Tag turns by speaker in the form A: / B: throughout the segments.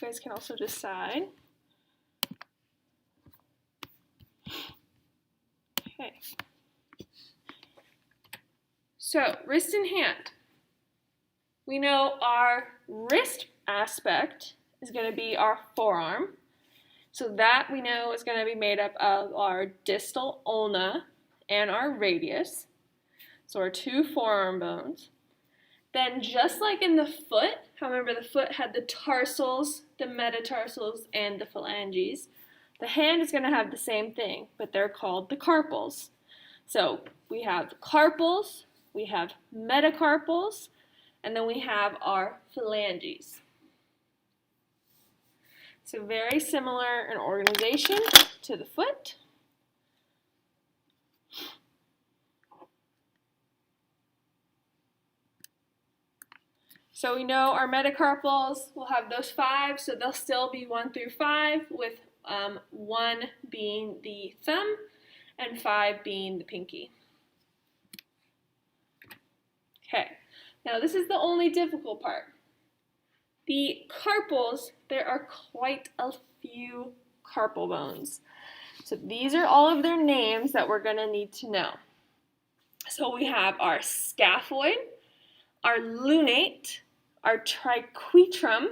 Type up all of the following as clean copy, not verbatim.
A: You guys can also decide. Okay. So, wrist and hand. We know our wrist aspect is going to be our forearm. So that we know is going to be made up of our distal ulna and our radius. So our two forearm bones. Then just like in the foot, remember the foot had the tarsals, the metatarsals, and the phalanges. The hand is going to have the same thing, but they're called the carpals. So we have carpals, we have metacarpals, and then we have our phalanges. So very similar in organization to the foot. So we know our metacarpals will have those 5, so they'll still be 1 through 5, with 1 being the thumb and 5 being the pinky. Okay, now this is the only difficult part. The carpals, there are quite a few carpal bones. So these are all of their names that we're going to need to know. So we have our scaphoid, our lunate, our triquetrum,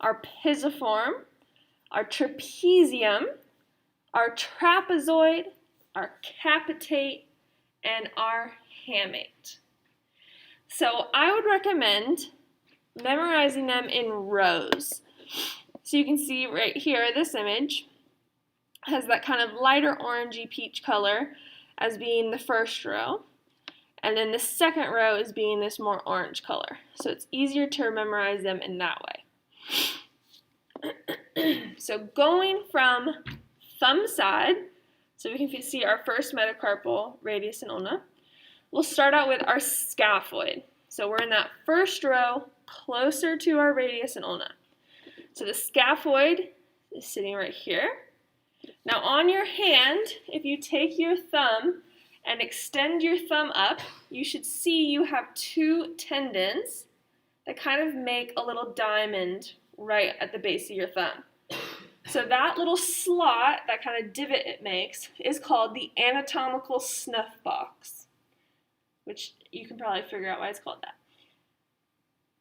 A: our pisiform, our trapezium, our trapezoid, our capitate, and our hamate. So I would recommend memorizing them in rows. So you can see right here, this image has that kind of lighter orangey peach color as being the first row. And then the second row is being this more orange color. So it's easier to memorize them in that way. So going from thumb side, so we can see our first metacarpal, radius and ulna, we'll start out with our scaphoid. So we're in that first row, closer to our radius and ulna. So the scaphoid is sitting right here. Now on your hand, if you take your thumb and extend your thumb up, you should see you have 2 tendons that kind of make a little diamond right at the base of your thumb. So that little slot, that kind of divot it makes, is called the anatomical snuff box, which you can probably figure out why it's called that.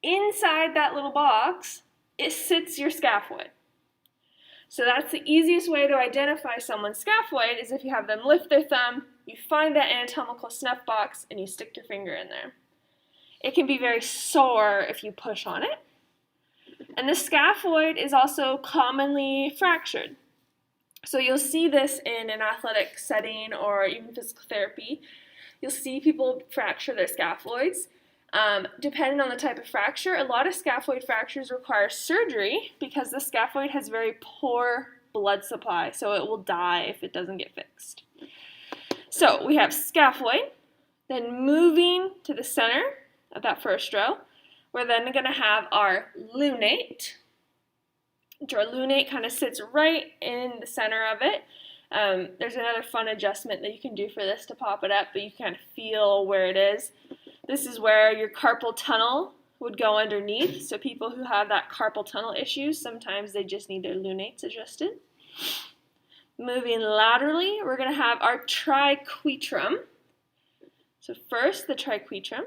A: Inside that little box, it sits your scaphoid. So that's the easiest way to identify someone's scaphoid, is if you have them lift their thumb, you find that anatomical snuff box, and you stick your finger in there. It can be very sore if you push on it. And the scaphoid is also commonly fractured. So you'll see this in an athletic setting or even physical therapy. You'll see people fracture their scaphoids. Depending on the type of fracture, a lot of scaphoid fractures require surgery because the scaphoid has very poor blood supply, so it will die if it doesn't get fixed. So we have scaphoid, then moving to the center of that first row, we're then going to have our lunate. Our lunate kind of sits right in the center of it. There's another fun adjustment that you can do for this to pop it up, but you can kind of feel where it is. This is where your carpal tunnel would go underneath. So people who have that carpal tunnel issue, sometimes they just need their lunates adjusted. Moving laterally, we're going to have our triquetrum. So first, the triquetrum.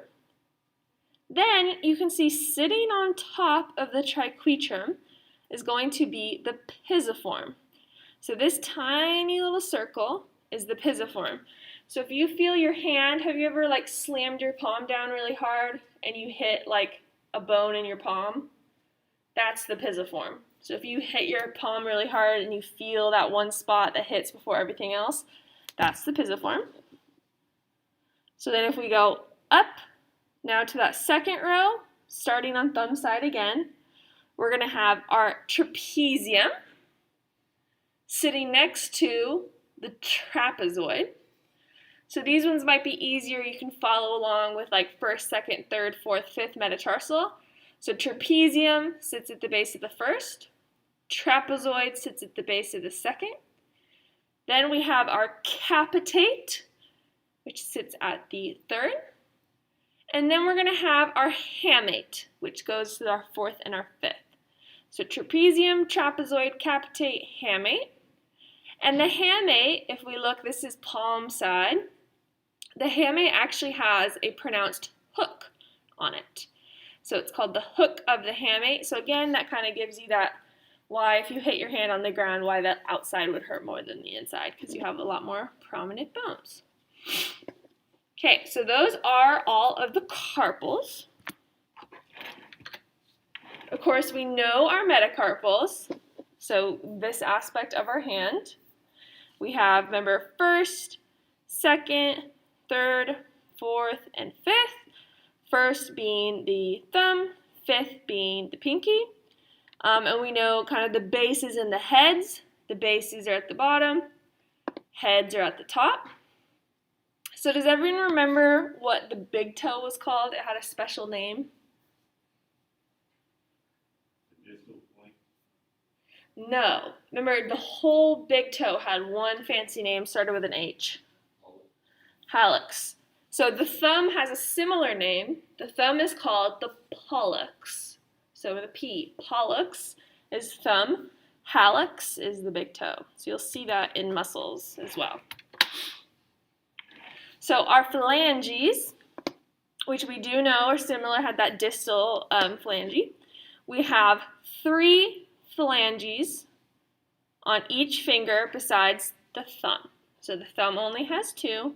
A: Then you can see sitting on top of the triquetrum is going to be the pisiform. So this tiny little circle is the pisiform. So if you feel your hand, have you ever like slammed your palm down really hard and you hit like a bone in your palm? That's the pisiform. So if you hit your palm really hard and you feel that one spot that hits before everything else, that's the pisiform. So then if we go up now to that second row, starting on thumb side again, we're going to have our trapezium sitting next to the trapezoid. So these ones might be easier. You can follow along with like first, second, third, fourth, fifth metatarsal. So trapezium sits at the base of the first. Trapezoid sits at the base of the second. Then we have our capitate, which sits at the third. And then we're going to have our hamate, which goes to our fourth and our fifth. So trapezium, trapezoid, capitate, hamate. And the hamate, if we look, this is palm side. The hamate actually has a pronounced hook on it. So it's called the hook of the hamate. So again, that kind of gives you that why if you hit your hand on the ground, why that outside would hurt more than the inside, because you have a lot more prominent bones. Okay, so those are all of the carpals. Of course, we know our metacarpals, so this aspect of our hand. We have, remember, first, second, third, fourth, and fifth. First being the thumb, fifth being the pinky. And we know kind of the bases and the heads. The bases are at the bottom, heads are at the top. So does everyone remember what the big toe was called? It had a special name. No. Remember, the whole big toe had one fancy name, started with an H. Hallux. So the thumb has a similar name. The thumb is called the pollux. So with a P, pollux is thumb, hallux is the big toe. So you'll see that in muscles as well. So our phalanges, which we do know are similar, had that distal phalange. We have 3 phalanges on each finger besides the thumb. So the thumb only has 2.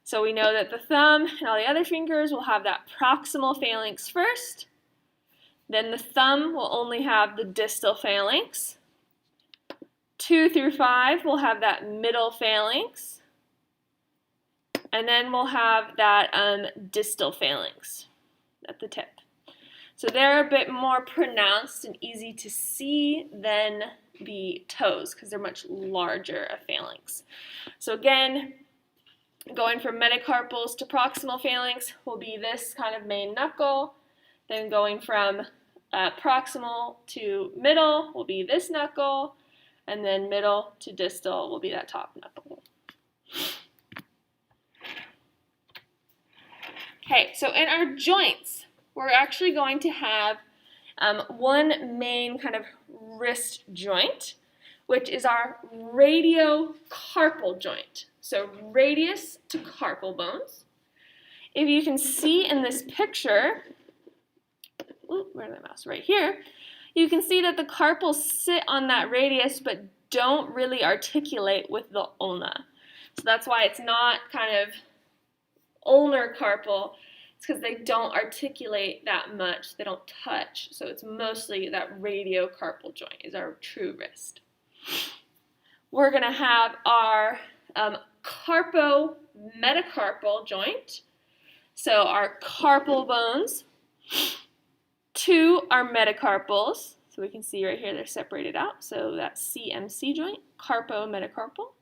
A: So we know that the thumb and all the other fingers will have that proximal phalanx first. Then the thumb will only have the distal phalanx. 2 through 5 will have that middle phalanx. And then we'll have that distal phalanx at the tip. So they're a bit more pronounced and easy to see than the toes because they're much larger a phalanx. So again, going from metacarpals to proximal phalanx will be this kind of main knuckle. Then going from proximal to middle will be this knuckle, and then middle to distal will be that top knuckle. Okay, so in our joints, we're actually going to have one main kind of wrist joint, which is our radiocarpal joint. So radius to carpal bones. If you can see in this picture, where's my mouse? Right here. You can see that the carpals sit on that radius but don't really articulate with the ulna. So that's why it's not kind of ulnar carpal. It's because they don't articulate that much. They don't touch. So it's mostly that radiocarpal joint is our true wrist. We're going to have our carpo-metacarpal joint. So our carpal bones to our metacarpals. So we can see right here they're separated out. So that's CMC joint, carpo-metacarpal.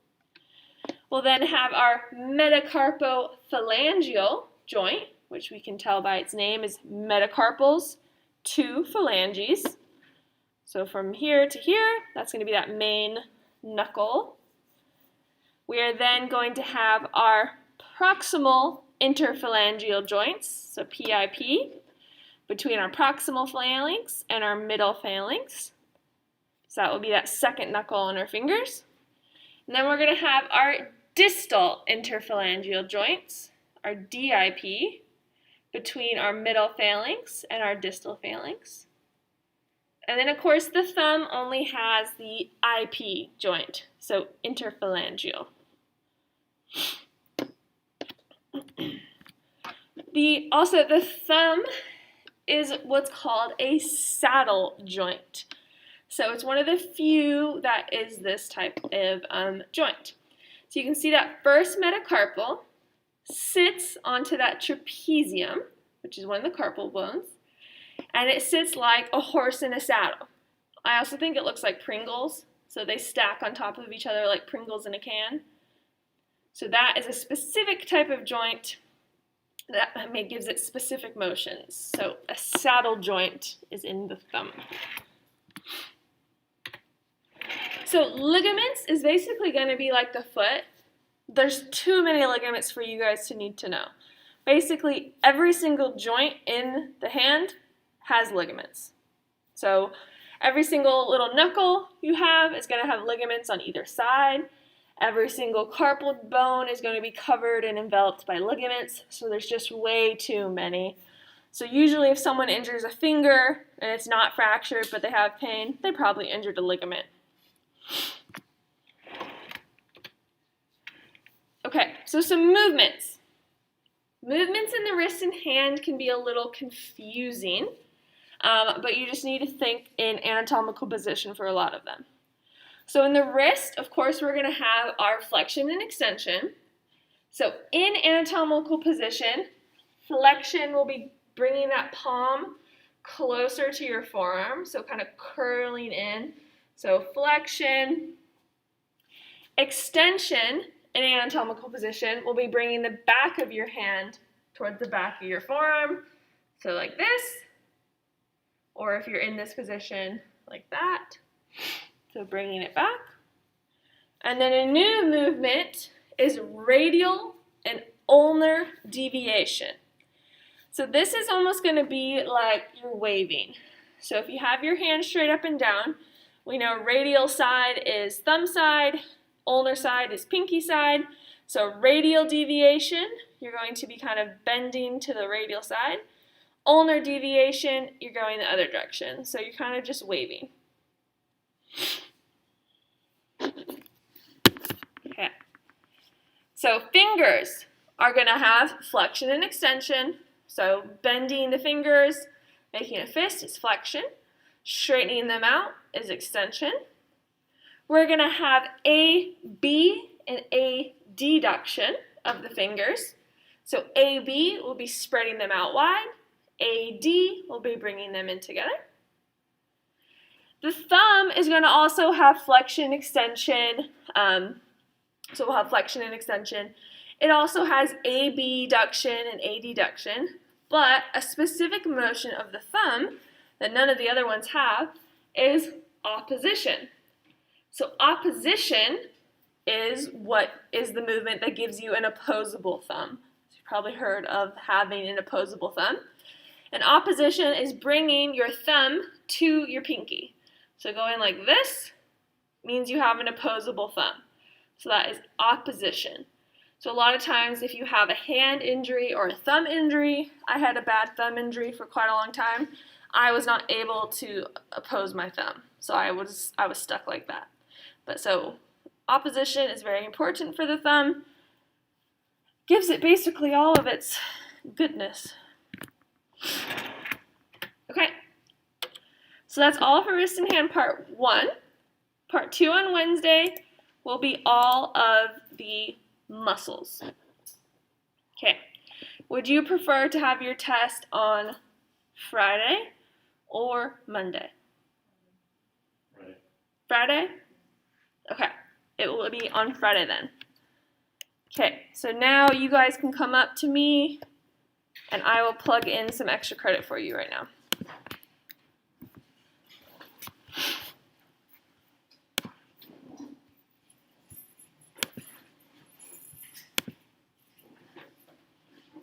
A: We'll then have our metacarpophalangeal joint, which we can tell by its name is metacarpals to phalanges. So from here to here, that's going to be that main knuckle. We are then going to have our proximal interphalangeal joints, so PIP, between our proximal phalanx and our middle phalanx. So that will be that second knuckle on our fingers. And then we're going to have our distal interphalangeal joints, our DIP, between our middle phalanx and our distal phalanx. And then, of course, the thumb only has the IP joint, so interphalangeal. Also, the thumb is what's called a saddle joint. So it's one of the few that is this type of joint. So you can see that first metacarpal sits onto that trapezium, which is one of the carpal bones, and it sits like a horse in a saddle. I also think it looks like Pringles, so they stack on top of each other like Pringles in a can. So that is a specific type of joint that gives it specific motions. So a saddle joint is in the thumb. So ligaments is basically going to be like the foot. There's too many ligaments for you guys to need to know. Basically, every single joint in the hand has ligaments. So Every single little knuckle you have is going to have ligaments on either side. Every single carpal bone is going to be covered and enveloped by ligaments, so there's just way too many. So usually if someone injures a finger and it's not fractured but they have pain, they probably injured a ligament. Okay, so some movements. Movements in the wrist and hand can be a little confusing, but you just need to think in anatomical position for a lot of them. So in the wrist, of course, we're going to have our flexion and extension. So in anatomical position, flexion will be bringing that palm closer to your forearm, so kind of curling in. So flexion. Extension in anatomical position will be bringing the back of your hand towards the back of your forearm, so like this, or if you're in this position, like that. So bringing it back. And then a new movement is radial and ulnar deviation. So this is almost going to be like you're waving. So if you have your hand straight up and down, we know radial side is thumb side, ulnar side is pinky side. So radial deviation, you're going to be kind of bending to the radial side. Ulnar deviation, you're going the other direction. So you're kind of just waving. Okay. So fingers are going to have flexion and extension. So bending the fingers, making a fist is flexion. Straightening them out is extension. We're going to have AB and adduction of the fingers. So AB will be spreading them out wide. AD will be bringing them in together. The thumb is going to also have flexion, extension. So we'll have flexion and extension. It also has abduction and adduction, but a specific motion of the thumb that none of the other ones have is opposition. So opposition is what is the movement that gives you an opposable thumb. You've probably heard of having an opposable thumb. And opposition is bringing your thumb to your pinky. So going like this means you have an opposable thumb. So that is opposition. So a lot of times if you have a hand injury or a thumb injury, I had a bad thumb injury for quite a long time, I was not able to oppose my thumb. So I was stuck like that. But so opposition is very important for the thumb. Gives it basically all of its goodness. Okay. So that's all for wrist and hand part 1. Part 2 on Wednesday will be all of the muscles. Okay. Would you prefer to have your test on Friday or Monday? Friday? Okay. It will be on Friday then. Okay. So now you guys can come up to me and I will plug in some extra credit for you right now.